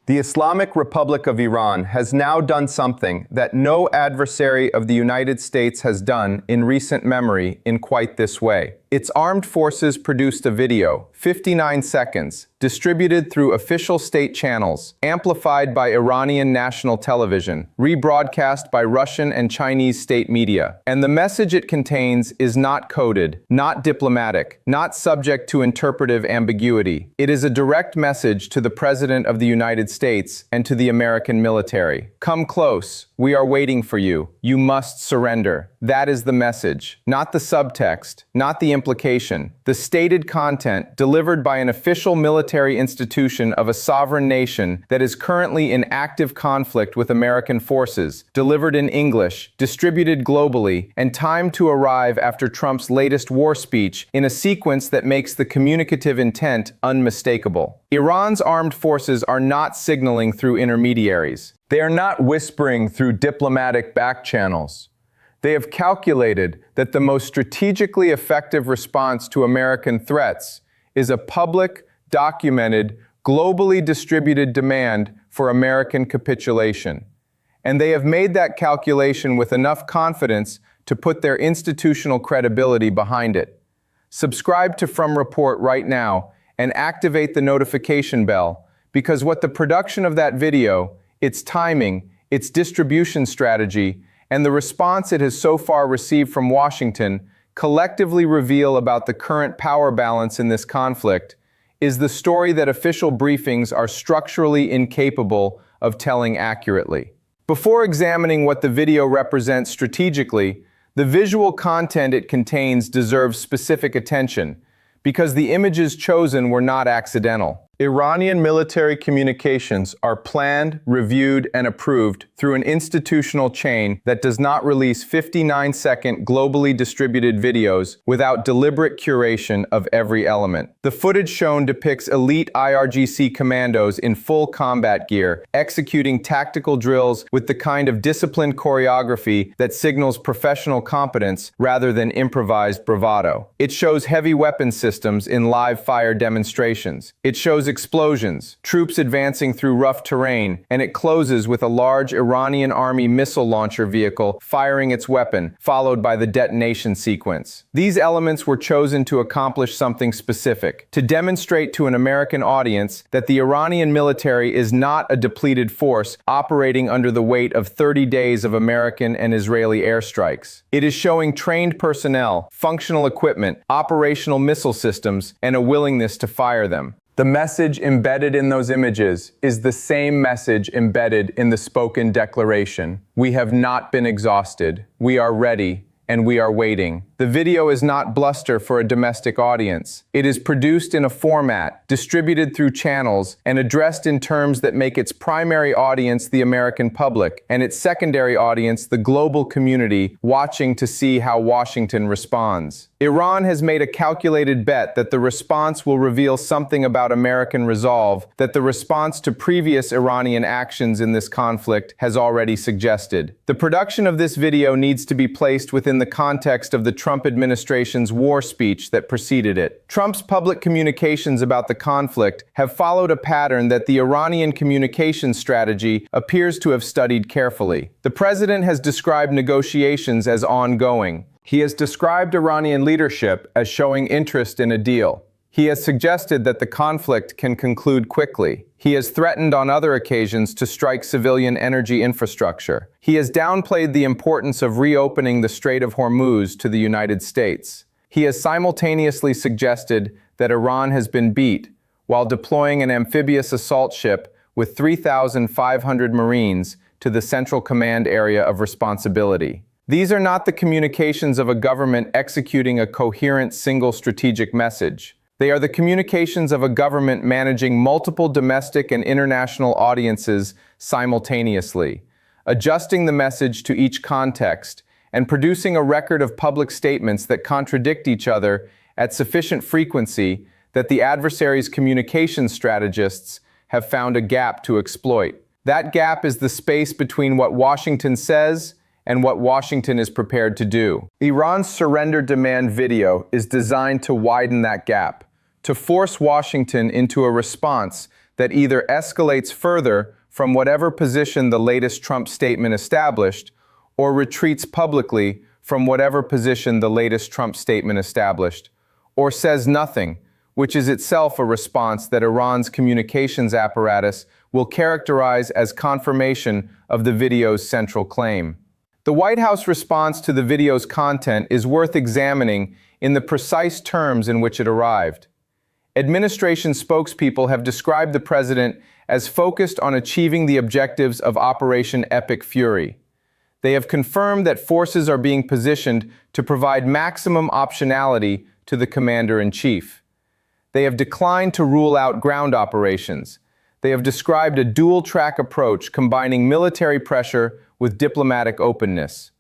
The Islamic Republic of Iran has now done something that no adversary of the United States has done in recent memory in quite this way. Its armed forces produced a video, 59 seconds, distributed through official state channels, amplified by Iranian national television, rebroadcast by Russian and Chinese state media. And the message it contains is not coded, not diplomatic, not subject to interpretive ambiguity. It is a direct message to the President of the United States and to the American military. Come close. We are waiting for you. You must surrender. That is the message, not the subtext, not the implication. The stated content delivered by an official military institution of a sovereign nation that is currently in active conflict with American forces, delivered in English, distributed globally, and timed to arrive after Trump's latest war speech in a sequence that makes the communicative intent unmistakable. Iran's armed forces are not signaling through intermediaries. They are not whispering through diplomatic back channels. They have calculated that the most strategically effective response to American threats is a public, documented, globally distributed demand for American capitulation. And they have made that calculation with enough confidence to put their institutional credibility behind it. Subscribe to From Report right now and activate the notification bell, because what the production of that video, its timing, its distribution strategy, and the response it has so far received from Washington collectively reveal about the current power balance in this conflict is the story that official briefings are structurally incapable of telling accurately. Before examining what the video represents strategically, the visual content it contains deserves specific attention, because the images chosen were not accidental. Iranian military communications are planned, reviewed, and approved through an institutional chain that does not release 59-second globally distributed videos without deliberate curation of every element. The footage shown depicts elite IRGC commandos in full combat gear, executing tactical drills with the kind of disciplined choreography that signals professional competence rather than improvised bravado. It shows heavy weapon systems in live fire demonstrations. It shows explosions, troops advancing through rough terrain, and it closes with a large Iranian army missile launcher vehicle firing its weapon, followed by the detonation sequence. These elements were chosen to accomplish something specific, to demonstrate to an American audience that the Iranian military is not a depleted force operating under the weight of 30 days of American and Israeli airstrikes. It is showing trained personnel, functional equipment, operational missile systems, and a willingness to fire them. The message embedded in those images is the same message embedded in the spoken declaration. We have not been exhausted. We are ready, and we are waiting. The video is not bluster for a domestic audience. It is produced in a format, distributed through channels, and addressed in terms that make its primary audience the American public, and its secondary audience the global community watching to see how Washington responds. Iran has made a calculated bet that the response will reveal something about American resolve that the response to previous Iranian actions in this conflict has already suggested. The production of this video needs to be placed within the context of the Trump administration's war speech that preceded it. Trump's public communications about the conflict have followed a pattern that the Iranian communications strategy appears to have studied carefully. The president has described negotiations as ongoing. He has described Iranian leadership as showing interest in a deal. He has suggested that the conflict can conclude quickly. He has threatened on other occasions to strike civilian energy infrastructure. He has downplayed the importance of reopening the Strait of Hormuz to the United States. He has simultaneously suggested that Iran has been beat while deploying an amphibious assault ship with 3,500 Marines to the Central Command area of responsibility. These are not the communications of a government executing a coherent single strategic message. They are the communications of a government managing multiple domestic and international audiences simultaneously, adjusting the message to each context, and producing a record of public statements that contradict each other at sufficient frequency that the adversary's communication strategists have found a gap to exploit. That gap is the space between what Washington says and what Washington is prepared to do. Iran's surrender demand video is designed to widen that gap, to force Washington into a response that either escalates further from whatever position the latest Trump statement established, or retreats publicly from whatever position the latest Trump statement established, or says nothing, which is itself a response that Iran's communications apparatus will characterize as confirmation of the video's central claim. The White House response to the video's content is worth examining in the precise terms in which it arrived. Administration spokespeople have described the president as focused on achieving the objectives of Operation Epic Fury. They have confirmed that forces are being positioned to provide maximum optionality to the commander-in-chief. They have declined to rule out ground operations. They have described a dual-track approach combining military pressure with diplomatic openness.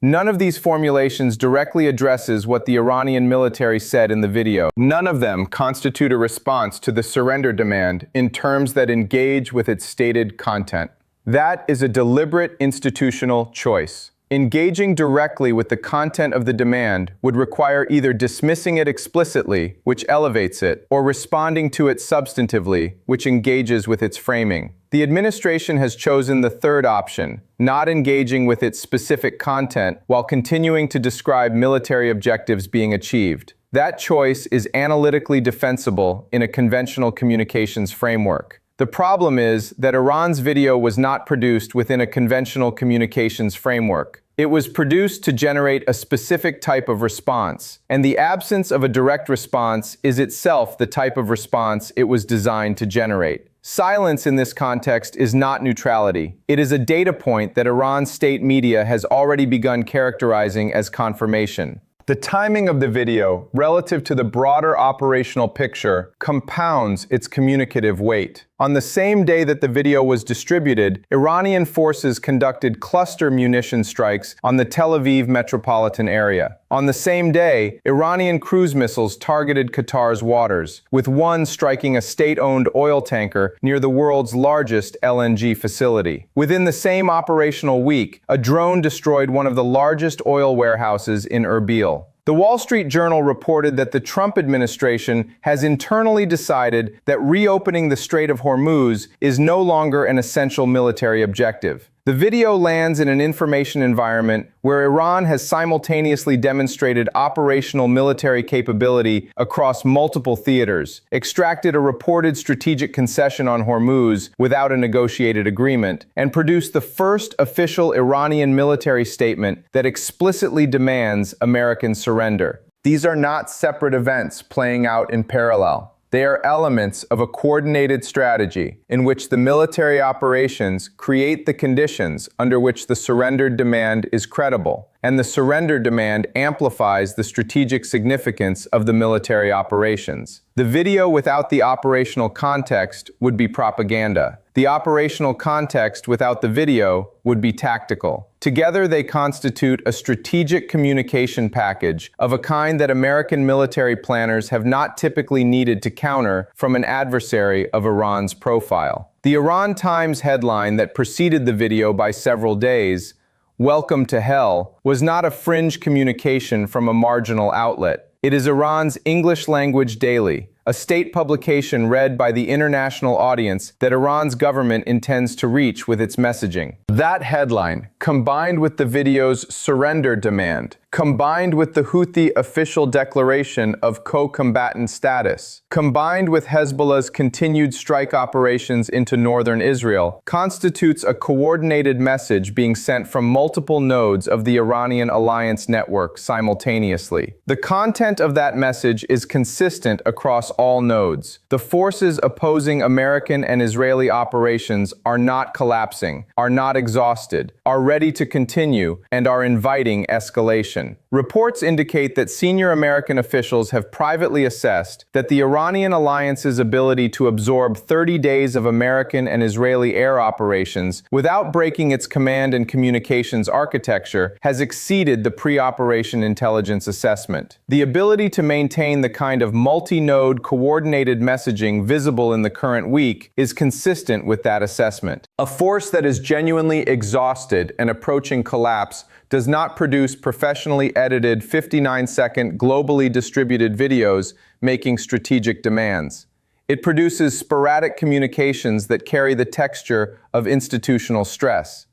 None of these formulations directly addresses what the Iranian military said in the video. None of them constitute a response to the surrender demand in terms that engage with its stated content. That is a deliberate institutional choice. Engaging directly with the content of the demand would require either dismissing it explicitly, which elevates it, or responding to it substantively, which engages with its framing. The administration has chosen the third option, not engaging with its specific content while continuing to describe military objectives being achieved. That choice is analytically defensible in a conventional communications framework. The problem is that Iran's video was not produced within a conventional communications framework. It was produced to generate a specific type of response, and the absence of a direct response is itself the type of response it was designed to generate. Silence in this context is not neutrality. It is a data point that Iran's state media has already begun characterizing as confirmation. The timing of the video, relative to the broader operational picture, compounds its communicative weight. On the same day that the video was distributed, Iranian forces conducted cluster munition strikes on the Tel Aviv metropolitan area. On the same day, Iranian cruise missiles targeted Qatar's waters, with one striking a state-owned oil tanker near the world's largest LNG facility. Within the same operational week, a drone destroyed one of the largest oil warehouses in Erbil. The Wall Street Journal reported that the Trump administration has internally decided that reopening the Strait of Hormuz is no longer an essential military objective. The video lands in an information environment where Iran has simultaneously demonstrated operational military capability across multiple theaters, extracted a reported strategic concession on Hormuz without a negotiated agreement, and produced the first official Iranian military statement that explicitly demands American surrender. These are not separate events playing out in parallel. They are elements of a coordinated strategy in which the military operations create the conditions under which the surrendered demand is credible, and the surrender demand amplifies the strategic significance of the military operations. The video without the operational context would be propaganda. The operational context without the video would be tactical. Together, they constitute a strategic communication package of a kind that American military planners have not typically needed to counter from an adversary of Iran's profile. The Iran Times headline that preceded the video by several days, "Welcome to Hell," was not a fringe communication from a marginal outlet. It is Iran's English-language daily, a state publication read by the international audience that Iran's government intends to reach with its messaging. That headline, combined with the video's surrender demand, combined with the Houthi official declaration of co-combatant status, combined with Hezbollah's continued strike operations into northern Israel, constitutes a coordinated message being sent from multiple nodes of the Iranian alliance network simultaneously. The content of that message is consistent across all nodes. The forces opposing American and Israeli operations are not collapsing, are not exhausted, are ready to continue, and are inviting escalation. Reports indicate that senior American officials have privately assessed that the Iranian alliance's ability to absorb 30 days of American and Israeli air operations without breaking its command and communications architecture has exceeded the pre-operation intelligence assessment. The ability to maintain the kind of multi-node coordinated messaging visible in the current week is consistent with that assessment. A force that is genuinely exhausted and approaching collapse does not produce professionally edited 59-second globally distributed videos making strategic demands. It produces sporadic communications that carry the texture of institutional stress.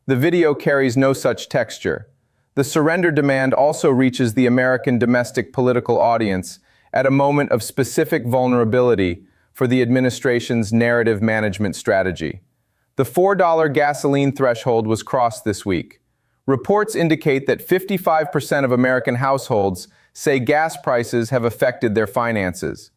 The video carries no such texture. The surrender demand also reaches the American domestic political audience at a moment of specific vulnerability for the administration's narrative management strategy. The $4 gasoline threshold was crossed this week. Reports indicate that 55% of American households say gas prices have affected their finances.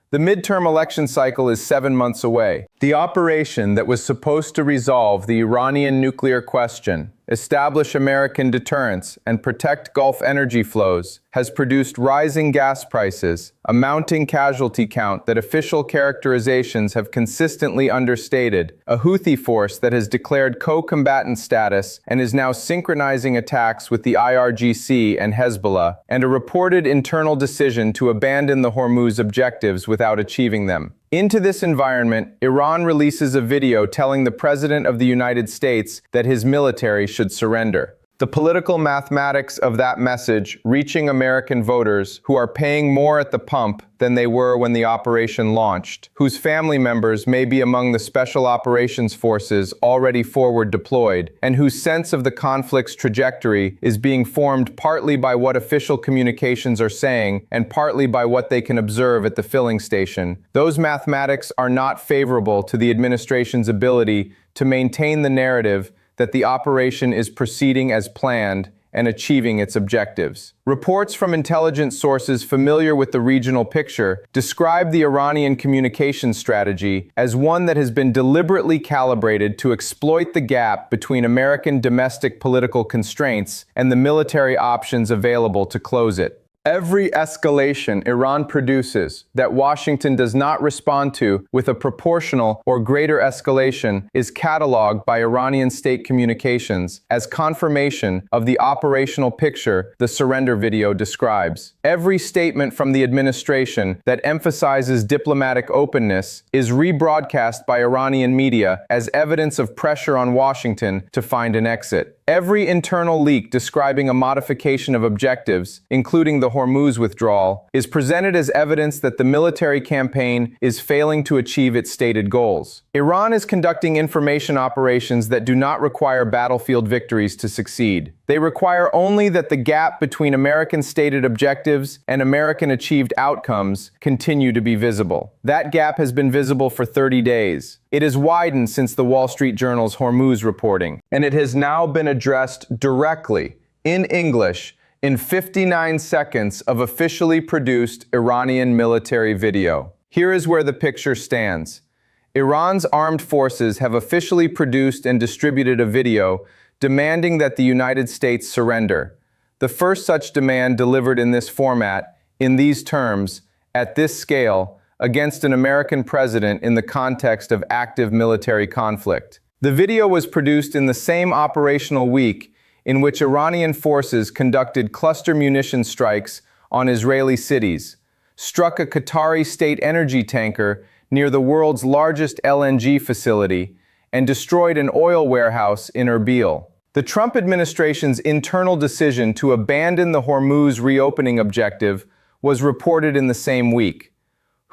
The midterm election cycle is 7 months away. The operation that was supposed to resolve the Iranian nuclear question, establish American deterrence, and protect Gulf energy flows has produced rising gas prices, a mounting casualty count that official characterizations have consistently understated, a Houthi force that has declared co-combatant status and is now synchronizing attacks with the IRGC and Hezbollah, and a reported internal decision to abandon the Hormuz objectives without achieving them. Into this environment, Iran releases a video telling the President of the United States that his military should surrender. The political mathematics of that message reaching American voters who are paying more at the pump than they were when the operation launched, whose family members may be among the Special Operations Forces already forward deployed, and whose sense of the conflict's trajectory is being formed partly by what official communications are saying and partly by what they can observe at the filling station. Those mathematics are not favorable to the administration's ability to maintain the narrative that the operation is proceeding as planned and achieving its objectives. Reports from intelligence sources familiar with the regional picture describe the Iranian communication strategy as one that has been deliberately calibrated to exploit the gap between American domestic political constraints and the military options available to close it. Every escalation Iran produces that Washington does not respond to with a proportional or greater escalation is cataloged by Iranian state communications as confirmation of the operational picture the surrender video describes. Every statement from the administration that emphasizes diplomatic openness is rebroadcast by Iranian media as evidence of pressure on Washington to find an exit. Every internal leak describing a modification of objectives, including the Hormuz withdrawal, is presented as evidence that the military campaign is failing to achieve its stated goals. Iran is conducting information operations that do not require battlefield victories to succeed. They require only that the gap between American stated objectives and American achieved outcomes continue to be visible. That gap has been visible for 30 days. It has widened since the Wall Street Journal's Hormuz reporting, and it has now been addressed directly, in English, in 59 seconds of officially produced Iranian military video. Here is where the picture stands. Iran's armed forces have officially produced and distributed a video demanding that the United States surrender. The first such demand delivered in this format, in these terms, at this scale, against an American president in the context of active military conflict. The video was produced in the same operational week in which Iranian forces conducted cluster munition strikes on Israeli cities, struck a Qatari state energy tanker near the world's largest LNG facility, and destroyed an oil warehouse in Erbil. The Trump administration's internal decision to abandon the Hormuz reopening objective was reported in the same week.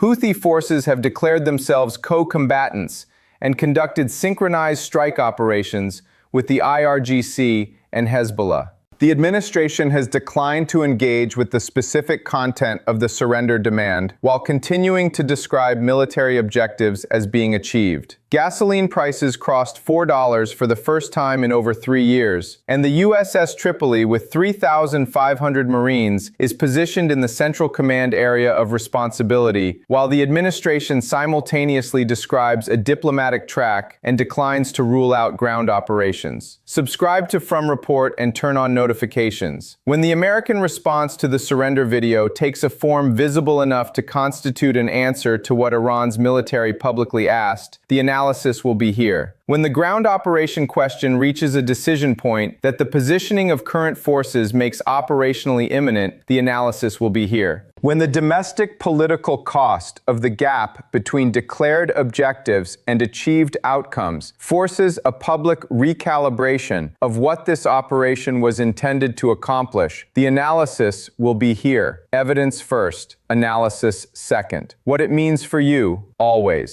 Houthi forces have declared themselves co-combatants and conducted synchronized strike operations with the IRGC and Hezbollah. The administration has declined to engage with the specific content of the surrender demand while continuing to describe military objectives as being achieved. Gasoline prices crossed $4 for the first time in over 3 years, and the USS Tripoli with 3,500 Marines is positioned in the Central Command area of responsibility, while the administration simultaneously describes a diplomatic track and declines to rule out ground operations. Subscribe to From Report and turn on notifications. When the American response to the surrender video takes a form visible enough to constitute an answer to what Iran's military publicly asked, the analysis analysis will be here. When the ground operation question reaches a decision point that the positioning of current forces makes operationally imminent, the analysis will be here. When the domestic political cost of the gap between declared objectives and achieved outcomes forces a public recalibration of what this operation was intended to accomplish, the analysis will be here. Evidence first, analysis second. What it means for you, always.